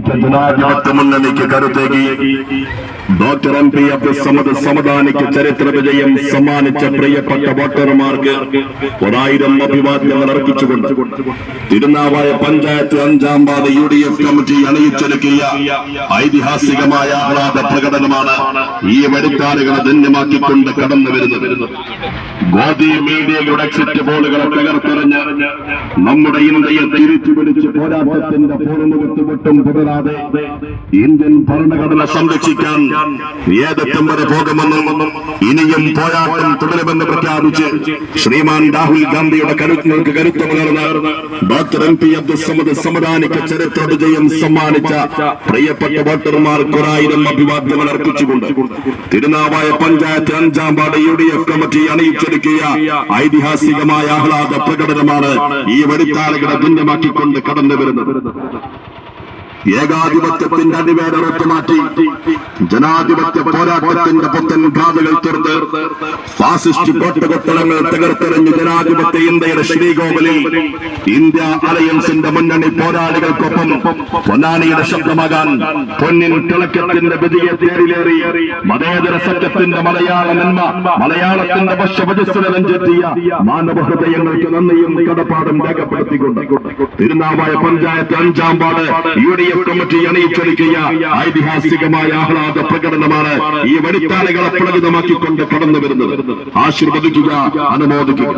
ഐക്യ ജനാധിപത്യ മുന്നണിക്ക് കരുത്തേകി ഡോക്ടർ MP അബ്ദുൽ സമദ് സമദാനിക്ക് ചരിത്ര വിജയം സമ്മാനിച്ച പ്രിയപ്പെട്ട വോട്ടർമാർക്ക് 1000 അഭിവാദ്യങ്ങൾ അർപ്പിച്ചുകൊണ്ട് തിരുനാവായ പഞ്ചായത്ത് 5-ാം വാർഡ് UDF കമ്മിറ്റി അണിയിച്ചൊരുക്കിയ ഐതിഹാസികമായ ആഹ്ലാദ പ്രകടനമാണ് ഈ വരിക്കാലുകളെ ധന്യമാക്കിക്കൊണ്ട് കടന്നു വരുന്നത്. ഗോദി മീഡിയയുടെ എക്സിറ്റ് പോളുകളെ തകർത്തെറിഞ്ഞ് നമ്മുടെ ഇന്ത്യയെ തിരിച്ചുപിടിച്ച് പോരാട്ടത്തിന്റെ പൂർണ്ണമുഖത്ത് വിട്ടും പുതരാതെ ഇന്ത്യൻ ഭരണഘടന സംരക്ഷിക്കാൻ ഏതറ്റം വരെ പോകുമെന്നും ഇനിയും പോരാട്ടം തുടരുമെന്ന് പ്രഖ്യാപിച്ച് ശ്രീമാൻ രാഹുൽ ഗാന്ധിയുടെ കരുത്തുകൾക്ക് കരുത്തുപകർന്ന് ഡോക്ടർ MP അബ്ദുൽ സമദ് സമദാനിക്ക് ചരിത്ര വിജയം സമ്മാനിച്ച പ്രിയപ്പെട്ട വോട്ടർമാർക്ക് 1000 അഭിവാദ്യങ്ങൾ അർപ്പിച്ചുകൊണ്ട് തിരുനാവായ പഞ്ചായത്ത് 5-ാം വാർഡ് UDF കമ്മിറ്റി അണിയിച്ചൊരുക്കിയ ഐതിഹാസികമായ ആഹ്ലാദ പ്രകടനമാണ് ഈ വരിത്താളുകളെ ഭിന്നമാക്കിക്കൊണ്ട് കടന്നു വരുന്നത്. ഏകാധിപത്യത്തിന്റെ അടിവേരറുത്തു മാറ്റി ജനാധിപത്യ പോരാട്ടത്തിന്റെ പുത്തൻ ഗാഥകൾ തീർത്ത് ഫാസിസ്റ്റ് കോട്ടകൊത്തളങ്ങൾ തകർത്തെറിഞ്ഞ് ജനാധിപത്യ ഇന്ത്യയുടെ ശ്രീകോവിലിൽ ഇന്ത്യ അലയൻസിന്റെ മുന്നണി പോരാളികൾക്കൊപ്പം പൊന്നാനിയുടെ ശബ്ദമാകാൻ പൊന്നിൻ തിളക്കത്തിന്റെ വിജയ തേരിലേറി മതേതര സത്യത്തിന്റെ മലയാള നന്മ മലയാളത്തിന്റെ വശ്യവജസ്വനെത്തിയ മാനവഹൃദയങ്ങൾക്ക് നന്ദിയും കടപ്പാടും രേഖപ്പെടുത്തിക്കൊണ്ട് തിരുനാവായ പഞ്ചായത്ത് 5-ാം വാർഡ് UDF കമ്മിറ്റി അണിയിച്ചൊരുക്കിയ ഐതിഹാസികമായ ആഹ്ലാദ പ്രകടനമാണ് ഈ വരിത്താളുകളെ പുളകിതമാക്കിക്കൊണ്ട് കടന്നു വരുന്നത്. ആശീർവദിക്കുക, അനുമോദിക്കുക.